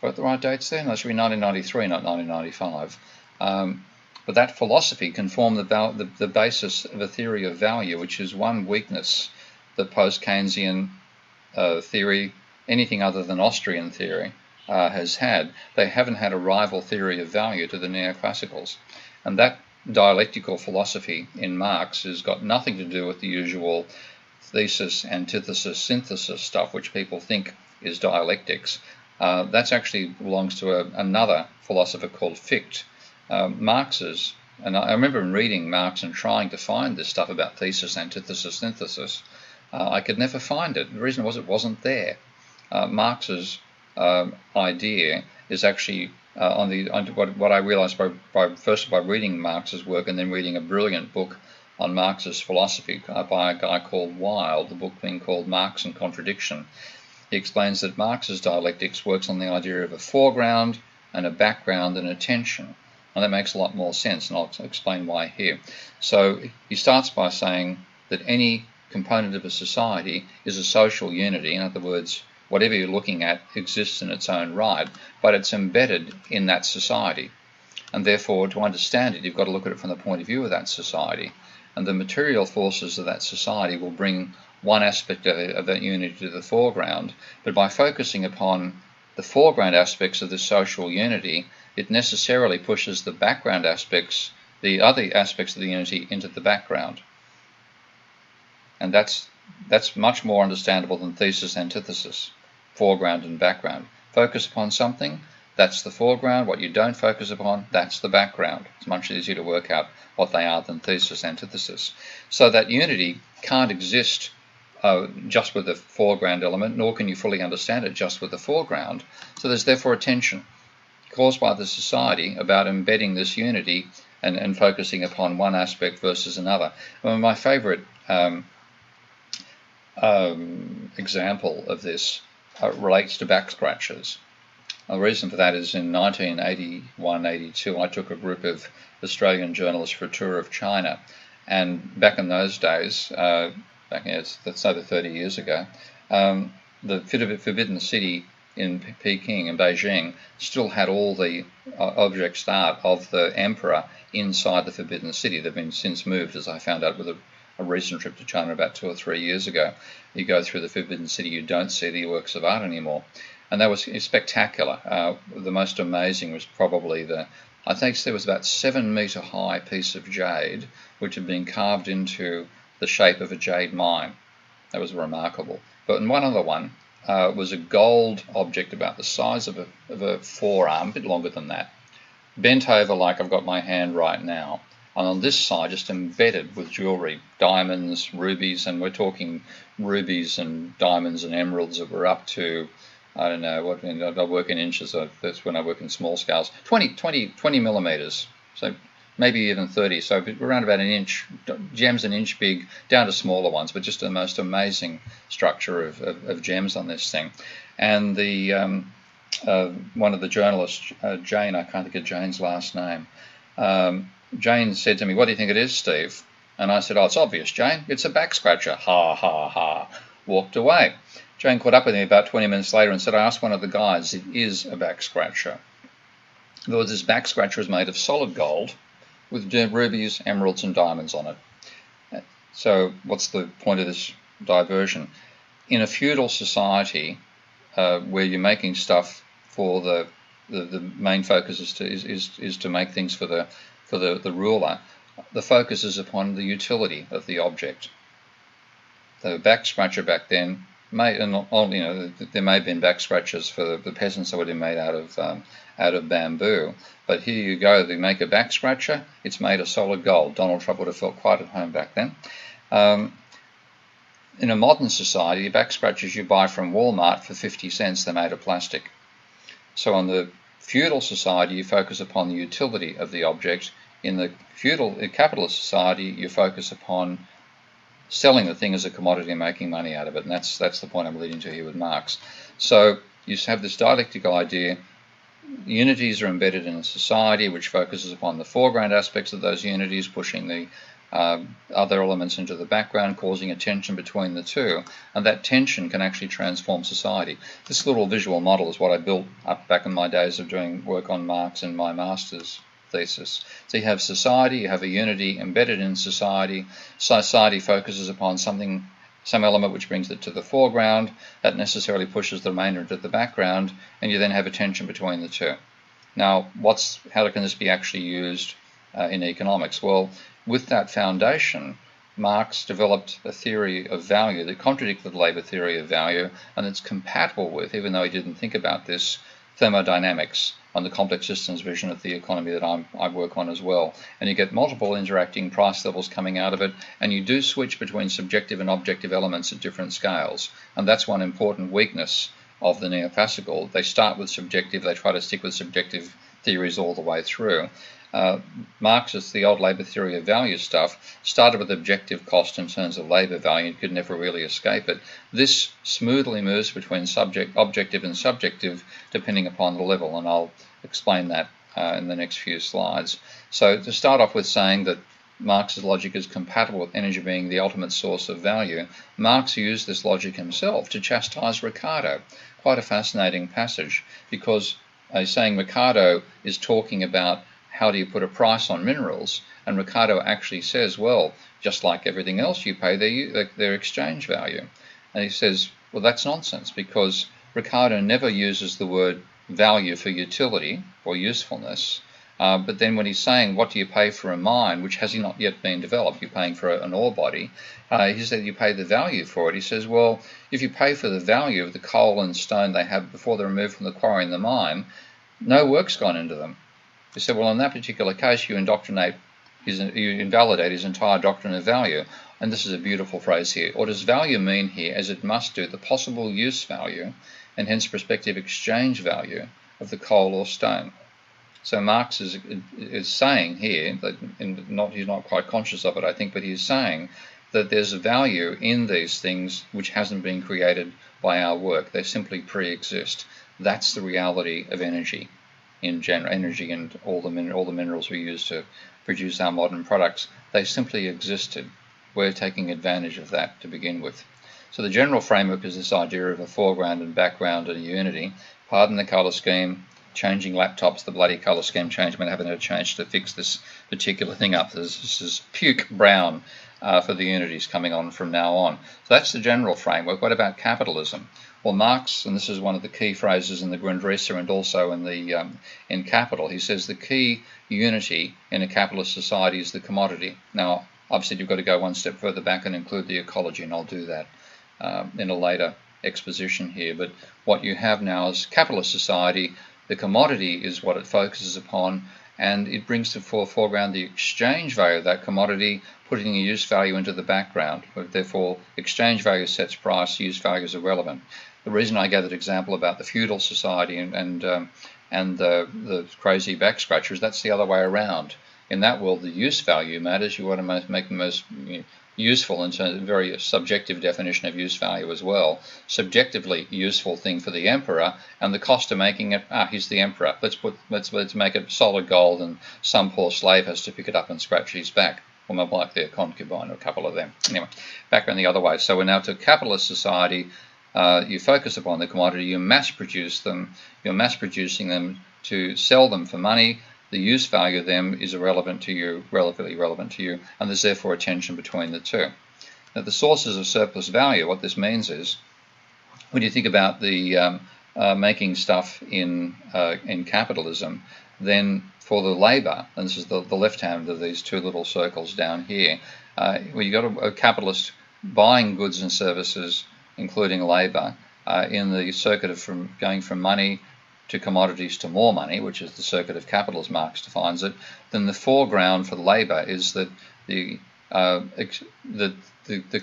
Got the right dates there? No, it should be 1993, not 1995. But that philosophy can form the basis of a theory of value, which is one weakness that post-Keynesian theory, anything other than Austrian theory, has had. They haven't had a rival theory of value to the neoclassicals. And that dialectical philosophy in Marx has got nothing to do with the usual thesis, antithesis, synthesis stuff, which people think is dialectics. That actually belongs to another philosopher called Fichte. Marx's, and I remember reading Marx and trying to find this stuff about thesis, antithesis, synthesis. I could never find it. The reason was it wasn't there. Marx's idea is actually what I realized first by reading Marx's work and then reading a brilliant book on Marx's philosophy by a guy called Wilde, the book being called Marx and Contradiction. He explains that Marx's dialectics works on the idea of a foreground and a background and a tension. And that makes a lot more sense, and I'll explain why here. So he starts by saying that any component of a society is a social unity. In other words, whatever you're looking at exists in its own right, but it's embedded in that society. And therefore, to understand it, you've got to look at it from the point of view of that society. And the material forces of that society will bring one aspect of that unity to the foreground, but by focusing upon the foreground aspects of the social unity, it necessarily pushes the background aspects, the other aspects of the unity, into the background. And that's much more understandable than thesis, antithesis, foreground and background. Focus upon something, that's the foreground. What you don't focus upon, that's the background. It's much easier to work out what they are than thesis, antithesis. So that unity can't exist just with the foreground element, nor can you fully understand it just with the foreground. So there's therefore a tension caused by the society about embedding this unity and focusing upon one aspect versus another. Well, my favourite example of this relates to back scratchers. The reason for that is in 1981-82 I took a group of Australian journalists for a tour of China, and back in those days, that's over 30 years ago, the Forbidden City in Peking and Beijing still had all the objects art of the emperor inside the Forbidden City. They've been since moved, as I found out with a recent trip to China about 2 or 3 years ago. You go through the Forbidden City, you don't see the works of art anymore. And that was spectacular. The most amazing was probably I think there was about 7 metre high piece of jade which had been carved into the shape of a jade mine. That was remarkable. But in one other one was a gold object about the size of a forearm, a bit longer than that, bent over like I've got my hand right now. And on this side, just embedded with jewellery, diamonds, rubies, and we're talking rubies and diamonds and emeralds that were up to, I don't know, I work in inches, so that's when I work in small scales, 20 millimetres, so maybe even 30, so around about an inch, gems an inch big, down to smaller ones, but just the most amazing structure of gems on this thing. And the one of the journalists, Jane, I can't think of Jane's last name, Jane said to me, "What do you think it is, Steve?" And I said, "Oh, it's obvious, Jane. It's a back scratcher." Ha, ha, ha. Walked away. Jane caught up with me about 20 minutes later and said, "I asked one of the guys, it is a back scratcher." In other words, this back scratcher is made of solid gold with rubies, emeralds, and diamonds on it. So what's the point of this diversion? In a feudal society where you're making stuff for the main focus is to make things for the ruler, the focus is upon the utility of the object. The back scratcher back then there may have been back scratchers for the peasants that would have been made out of bamboo, but here you go. They make a back scratcher. It's made of solid gold. Donald Trump would have felt quite at home back then. In a modern society, the back scratchers you buy from Walmart for 50 cents, they're made of plastic. So on the feudal society, you focus upon the utility of the object. In the capitalist society, you focus upon selling the thing as a commodity and making money out of it. And that's the point I'm leading to here with Marx. So you have this dialectical idea. Unities are embedded in a society which focuses upon the foreground aspects of those unities, pushing the other elements into the background, causing a tension between the two, and that tension can actually transform society. This little visual model is what I built up back in my days of doing work on Marx in my master's thesis. So you have society, you have a unity embedded in society. Society focuses upon some element which brings it to the foreground, that necessarily pushes the remainder into the background, and you then have a tension between the two. Now, how can this be actually used in economics? Well, with that foundation, Marx developed a theory of value that contradicted the labour theory of value, and it's compatible with, even though he didn't think about this, thermodynamics on the complex systems vision of the economy that I work on as well. And you get multiple interacting price levels coming out of it, and you do switch between subjective and objective elements at different scales. And that's one important weakness of the neoclassical. They start with subjective, they try to stick with subjective theories all the way through. Marx's, the old labour theory of value stuff, started with objective cost in terms of labour value. You could never really escape it. This smoothly moves between objective and subjective depending upon the level, and I'll explain that in the next few slides. So to start off with saying that Marx's logic is compatible with energy being the ultimate source of value, Marx used this logic himself to chastise Ricardo. Quite a fascinating passage, because he's saying Ricardo is talking about how do you put a price on minerals, and Ricardo actually says, well, just like everything else you pay, their exchange value. And he says, well, that's nonsense, because Ricardo never uses the word value for utility or usefulness, but then when he's saying what do you pay for a mine which has not yet been developed, you're paying for an ore body, he said you pay the value for it. He says, well, if you pay for the value of the coal and stone they have before they're removed from the quarry in the mine, no work's gone into them. He said, well, in that particular case, you invalidate his entire doctrine of value. And this is a beautiful phrase here. What does value mean here? As it must do, the possible use value, and hence prospective exchange value of the coal or stone. So Marx is saying here, that he's not quite conscious of it, I think, but he's saying that there's a value in these things which hasn't been created by our work. They simply pre-exist. That's the reality of energy. In general, energy and all the minerals we use to produce our modern products, they simply existed. We're taking advantage of that to begin with. So the general framework is this idea of a foreground and background and a unity. Pardon the colour scheme, changing laptops, the bloody colour scheme changed. I'm having to change to fix this particular thing up. This is puke brown for the unities coming on from now on. So that's the general framework. What about capitalism? Well, Marx, and this is one of the key phrases in the Grundrisse and also in Capital, he says the key unity in a capitalist society is the commodity. Now, obviously you've got to go one step further back and include the ecology, and I'll do that in a later exposition here. But what you have now is capitalist society. The commodity is what it focuses upon, and it brings to the foreground the exchange value of that commodity, putting a use value into the background. Therefore, exchange value sets price, use value is irrelevant. The reason I gave that example about the feudal society and the crazy back scratchers, that's the other way around. In that world, the use value matters. You want to make the most useful in terms of a very subjective definition of use value as well. Subjectively useful thing for the emperor, and the cost of making it, he's the emperor. Let's make it solid gold, and some poor slave has to pick it up and scratch his back. Or more likely a concubine or a couple of them. Anyway, back around the other way. So we're now to capitalist society. You focus upon the commodity, you mass produce them, you're mass producing them to sell them for money. The use value of them is irrelevant to you, relatively irrelevant to you, and there's therefore a tension between the two. Now, the sources of surplus value, what this means is, when you think about the making stuff in capitalism, then for the labour, and this is the left hand of these two little circles down here, where you've got a capitalist buying goods and services including labour, in the circuit of going from money to commodities to more money, which is the circuit of capital as Marx defines it, then the foreground for labour is that the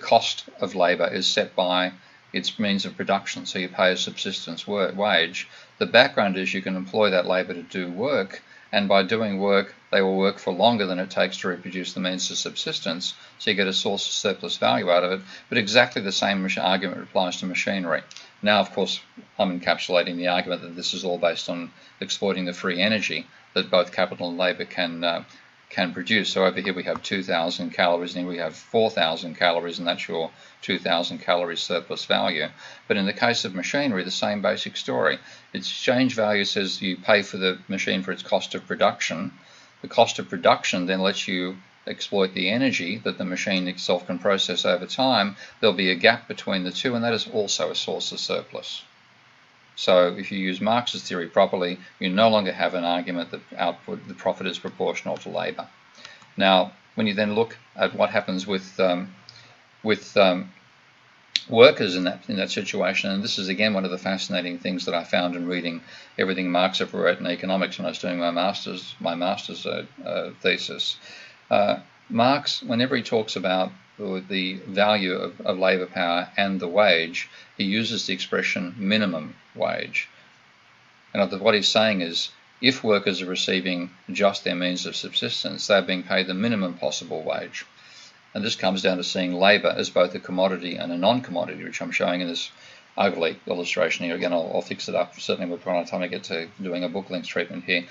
cost of labour is set by its means of production, so you pay a subsistence wage. The background is you can employ that labour to do work, and by doing work, they will work for longer than it takes to reproduce the means of subsistence, so you get a source of surplus value out of it. But exactly the same argument applies to machinery. Now, of course, I'm encapsulating the argument that this is all based on exploiting the free energy that both capital and labour can produce. So over here we have 2,000 calories, and here we have 4,000 calories, and that's your 2,000 calories surplus value. But in the case of machinery, the same basic story. Its exchange value says you pay for the machine for its cost of production. The cost of production then lets you exploit the energy that the machine itself can process over time. There'll be a gap between the two, and that is also a source of surplus. So if you use Marx's theory properly, you no longer have an argument that the profit is proportional to labour. Now, when you then look at what happens with workers in that situation, and this is again one of the fascinating things that I found in reading everything Marx ever wrote in economics when I was doing my master's thesis. Marx, whenever he talks about the value of labour power and the wage, he uses the expression minimum wage. And what he's saying is, if workers are receiving just their means of subsistence, they're being paid the minimum possible wage. And this comes down to seeing labour as both a commodity and a non-commodity, which I'm showing in this ugly illustration here. Again, I'll fix it up, certainly by the time I get to doing a book length treatment here.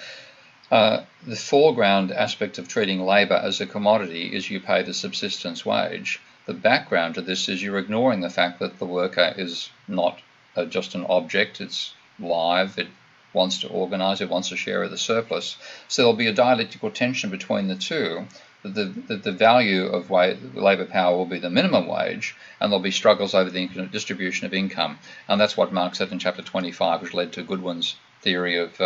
The foreground aspect of treating labour as a commodity is you pay the subsistence wage. The background to this is you're ignoring the fact that the worker is not just an object, it's live, it wants to organise, it wants a share of the surplus. So there'll be a dialectical tension between the two, that the value of labour power will be the minimum wage, and there'll be struggles over the distribution of income. And that's what Marx said in chapter 25, which led to Goodwin's theory of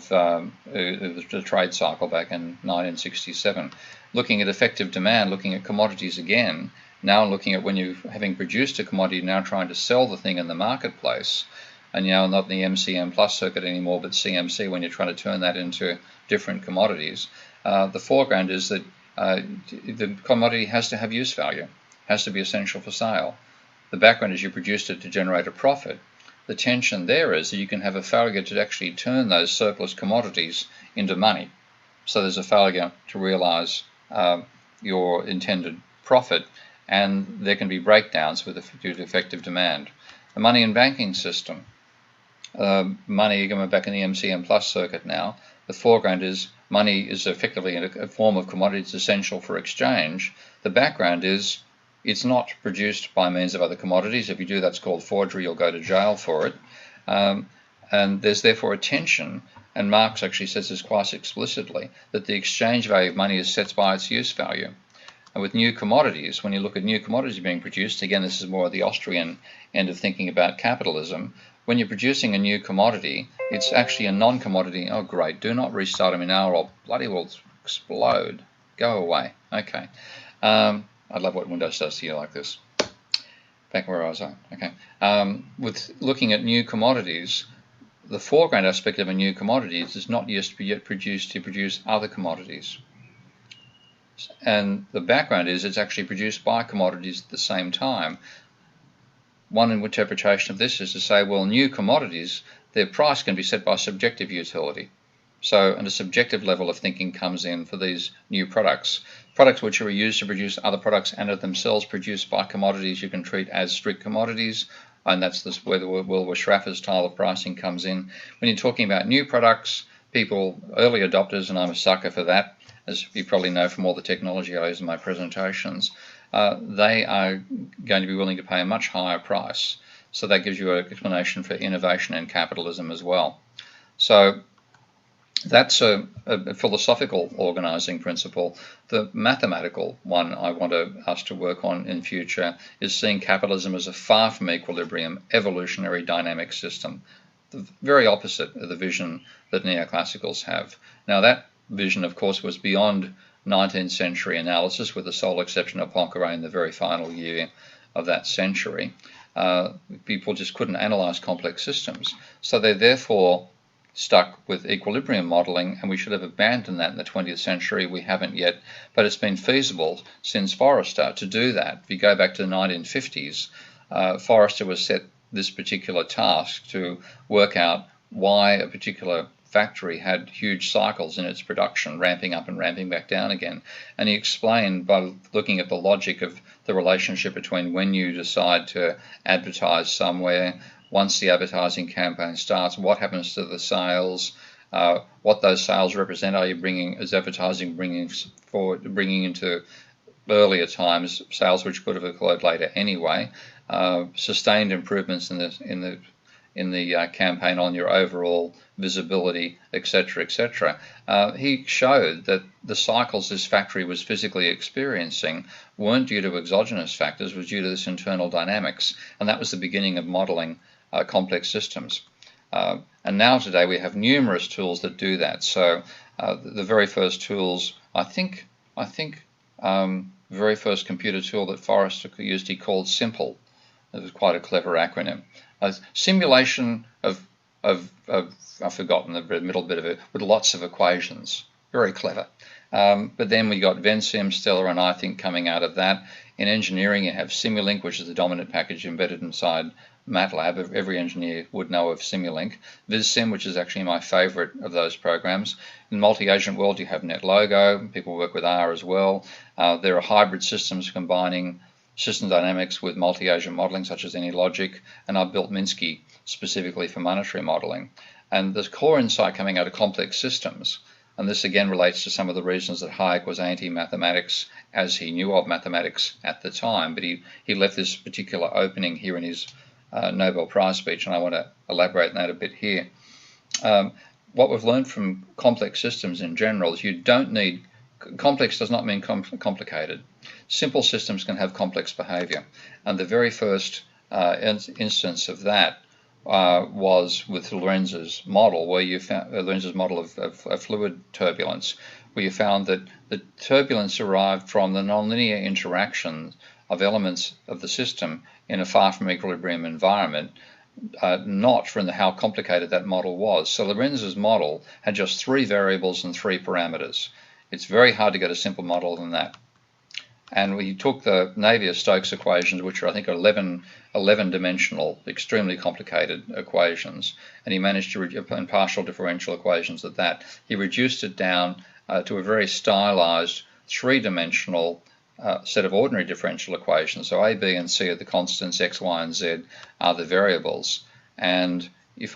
the trade cycle back in 1967. Looking at effective demand, looking at commodities again, now looking at when you're having produced a commodity, now trying to sell the thing in the marketplace, and now not the MCM plus circuit anymore, but CMC when you're trying to turn that into different commodities. The foreground is that the commodity has to have use value, has to be essential for sale. The background is you produced it to generate a profit. The tension there is that you can have a failure to actually turn those surplus commodities into money. So there's a failure to realise your intended profit, and there can be breakdowns due to effective demand. The money and banking system, money going back in the MCM plus circuit now, the foreground is money is effectively a form of commodity, it's essential for exchange. The background is it's not produced by means of other commodities. If you do, that's called forgery. You'll go to jail for it. And there's therefore a tension, and Marx actually says this quite explicitly, that the exchange value of money is set by its use value. And with new commodities, when you look at new commodities being produced, again, this is more the Austrian end of thinking about capitalism. When you're producing a new commodity, it's actually a non-commodity. Oh, great. Do not restart me now or I'll bloody well explode. Go away. Okay. I love what Windows does to you like this. Back where I was at. Okay. With looking at new commodities, the foreground aspect of a new commodity is not yet produced to produce other commodities. And the background is it's actually produced by commodities at the same time. One interpretation of this is to say, well, new commodities, their price can be set by subjective utility. So, and a subjective level of thinking comes in for these new products. Products which are used to produce other products and are themselves produced by commodities you can treat as strict commodities, and that's where the Wilbur Schraff's style of pricing comes in. When you're talking about new products, people, early adopters, and I'm a sucker for that, as you probably know from all the technology I use in my presentations, they are going to be willing to pay a much higher price. So that gives you an explanation for innovation in capitalism as well. So that's a philosophical organising principle. The mathematical one I want us to work on in future is seeing capitalism as a far from equilibrium, evolutionary dynamic system, the very opposite of the vision that neoclassicals have. Now that vision, of course, was beyond 19th century analysis, with the sole exception of Poincaré in the very final year of that century. people just couldn't analyse complex systems. So they therefore stuck with equilibrium modelling, and we should have abandoned that in the 20th century. We haven't yet, but it's been feasible since Forrester to do that. If you go back to the 1950s, Forrester was set this particular task to work out why a particular factory had huge cycles in its production, ramping up and ramping back down again. And he explained by looking at the logic of the relationship between when you decide to advertise somewhere, once the advertising campaign starts, what happens to the sales, what those sales represent. Are you bringing, is advertising bringing into earlier times sales which could have occurred later anyway, sustained improvements in the campaign on your overall visibility, etc., etc. He showed that the cycles this factory was physically experiencing weren't due to exogenous factors, was due to this internal dynamics, and that was the beginning of modelling complex systems. And now today we have numerous tools that do that. So the very first tools, I think very first computer tool that Forrester used, he called Simple. It was quite a clever acronym. Simulation of I've forgotten the middle bit of it, with lots of equations. Very clever. But then we got VenSim, Stellar, and I think coming out of that. In engineering, you have Simulink, which is the dominant package embedded inside MATLAB. Every engineer would know of Simulink. VisSim, which is actually my favorite of those programs. In multi-agent world, you have NetLogo. People work with R as well. There are hybrid systems combining system dynamics with multi-agent modeling, such as AnyLogic, and I've built Minsky specifically for monetary modeling. And the core insight coming out of complex systems, and this again relates to some of the reasons that Hayek was anti-mathematics as he knew of mathematics at the time, but he left this particular opening here in his Nobel Prize speech, and I want to elaborate on that a bit here. What we've learned from complex systems in general is you don't need, complex does not mean complicated. Simple systems can have complex behavior, and the very first instance of that was with Lorenz's model, where you found Lorenz's model of fluid turbulence, where you found that the turbulence arrived from the nonlinear interaction of elements of the system in a far from equilibrium environment, not from how complicated that model was. So Lorenz's model had just 3 variables and 3 parameters. It's very hard to get a simple model than that. And we took the Navier-Stokes equations, which are, I think, 11-dimensional, extremely complicated equations, and he managed to, and partial differential equations at that, he reduced it down to a very stylized 3-dimensional set of ordinary differential equations. So A, B, and C are the constants, X, Y, and Z are the variables. And he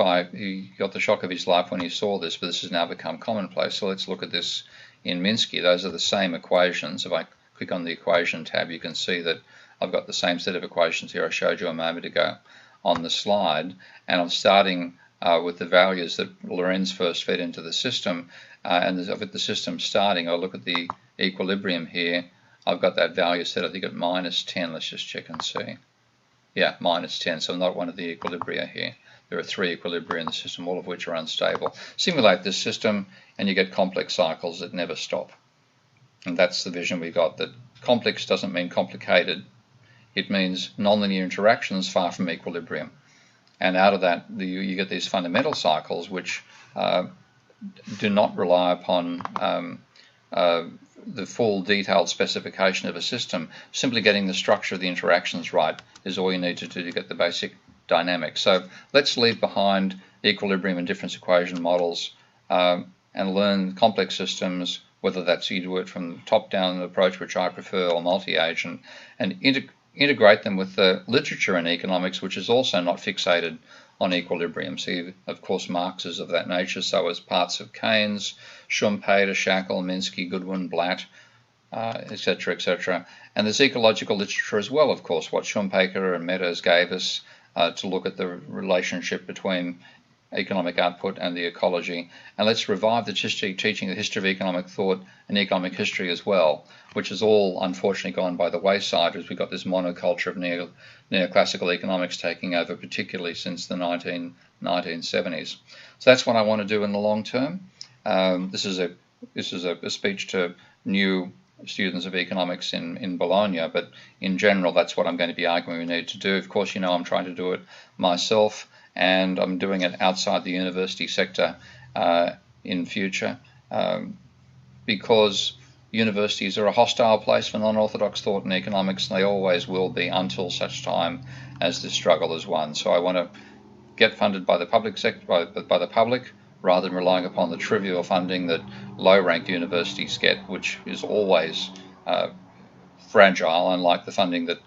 got the shock of his life when he saw this, but this has now become commonplace. So let's look at this in Minsky. Those are the same equations. If I click on the equation tab, you can see that I've got the same set of equations here I showed you a moment ago on the slide, and I'm starting with the values that Lorenz first fed into the system, and with the system starting, I'll look at the equilibrium here. I've got that value set, I think, at -10. Let's just check and see. Yeah, -10, so not one of the equilibria here. There are 3 equilibria in the system, all of which are unstable. Simulate this system, and you get complex cycles that never stop. And that's the vision we got, that complex doesn't mean complicated. It means nonlinear interactions far from equilibrium. And out of that, you get these fundamental cycles which do not rely upon the full detailed specification of a system. Simply getting the structure of the interactions right is all you need to do to get the basic dynamics. So let's leave behind equilibrium and difference equation models and learn complex systems, whether that's you do it from the top-down approach, which I prefer, or multi-agent, and integrate them with the literature in economics, which is also not fixated on equilibrium. See, of course, Marx is of that nature, so is parts of Keynes, Schumpeter, Shackle, Minsky, Goodwin, Blatt, etc., etc. And there's ecological literature as well, of course, what Schumpeter and Meadows gave us to look at the relationship between economic output and the ecology. And let's revive the teaching the history of economic thought and economic history as well, which has all unfortunately gone by the wayside as we got this monoculture of neoclassical economics taking over, particularly since the 1970s. So that's what I want to do in the long term. This is a speech to new students of economics in Bologna, but in general, that's what I'm going to be arguing we need to do. Of course, you know, I'm trying to do it myself, and I'm doing it outside the university sector in future, because universities are a hostile place for non-orthodox thought in economics, and they always will be until such time as this struggle is won. So I want to get funded by the public sector, by the public, rather than relying upon the trivial funding that low-ranked universities get, which is always fragile, unlike the funding that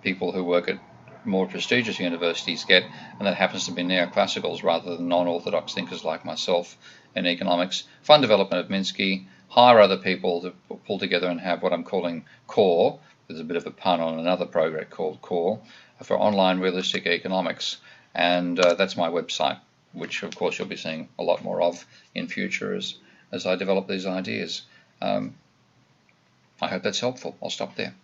people who work at more prestigious universities get, and that happens to be neoclassicals rather than non-orthodox thinkers like myself in economics. Fund development of Minsky, hire other people to pull together and have what I'm calling CORE. There's a bit of a pun on another program called CORE, for online realistic economics, and that's my website, which of course you'll be seeing a lot more of in future as I develop these ideas. I hope that's helpful. I'll stop there.